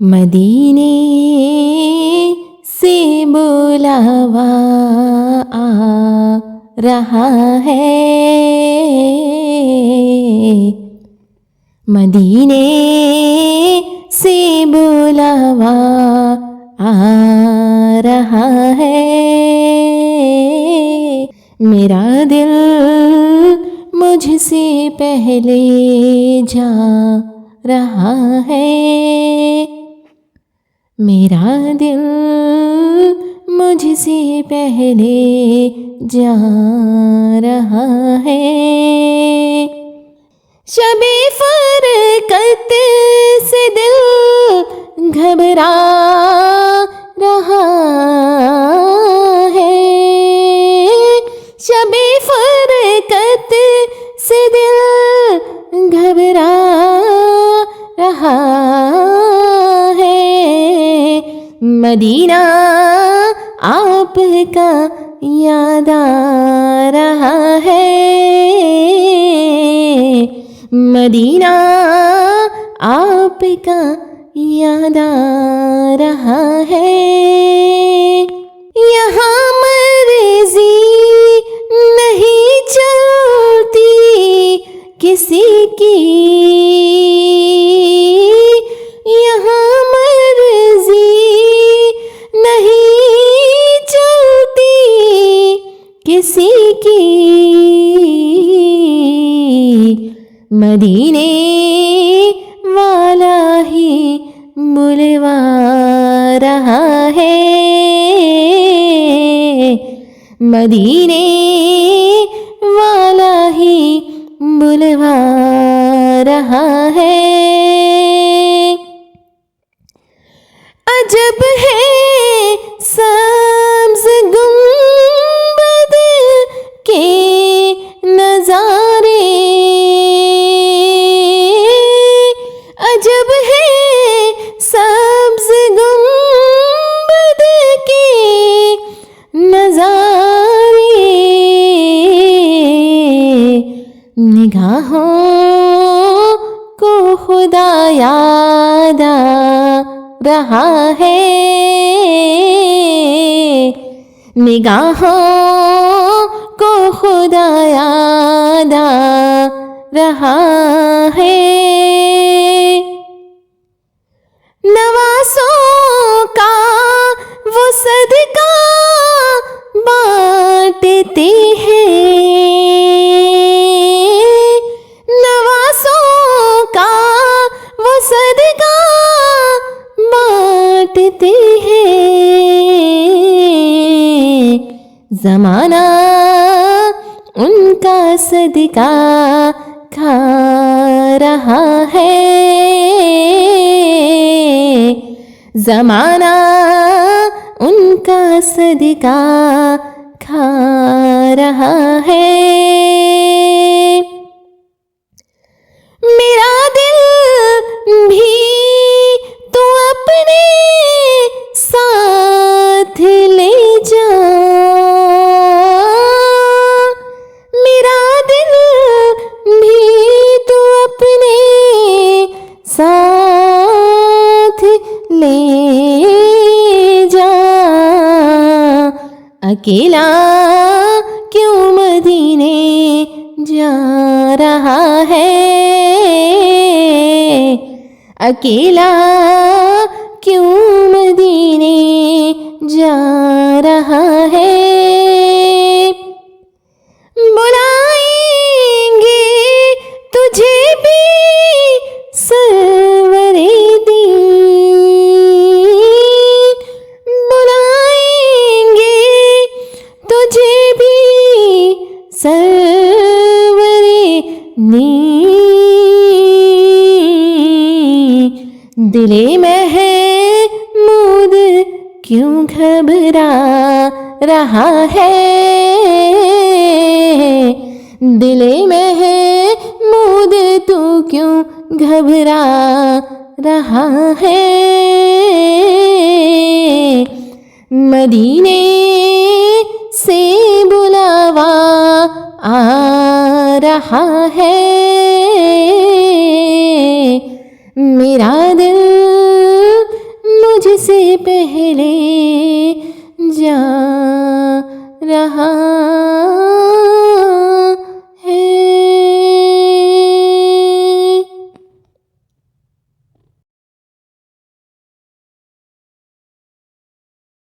मदीने से बुलावा आ रहा है। मदीने से बुलावा आ रहा है। मेरा दिल मुझसे पहले जा रहा है। मेरा दिल मुझसे पहले जा रहा है। शबे फरकत से दिल घबरा रहा है। शबे फरकत से दिल घबरा रहा है। मदीना आपका याद आ रहा है। मदीना आपका याद आ रहा है। यहाँ मर्जी नहीं चलती किसी की। यहाँ मर्जी नहीं चलती किसी की। मदीने वाला ही बुलवा रहा है। मदीने वाला ही बुलवा रहा है। अजब है सब्ज़ गुंबद के नज़ारे। अजब है सब्ज़ गुंबद के नज़ारे। निगाहों को खुदा याद आ रहा है। निगाहों को खुदा याद आ रहा है। नवासों का वो सदका बांटते हैं। नवासों का वो सदका बांटते हैं। ज़माना उनका सदका खा रहा है। ज़माना उनका सदका खा रहा है। मेरा दिल भी तो अपने साथ ले जा। मेरा दिल भी तो अपने साथ ले जा। अकेला क्यों मदीने जा रहा है। अकेला क्यों मदीने जा रहा है। बुलाएंगे तुझे भी सरवरे दीन। बुलाएंगे तुझे भी सरवरे दीन। दिले महमूद क्यों घबरा रहा है। दिले महमूद तू क्यों घबरा रहा है। मदीने से बुलावा आ रहा है। मेरा दिल पहले जा रहा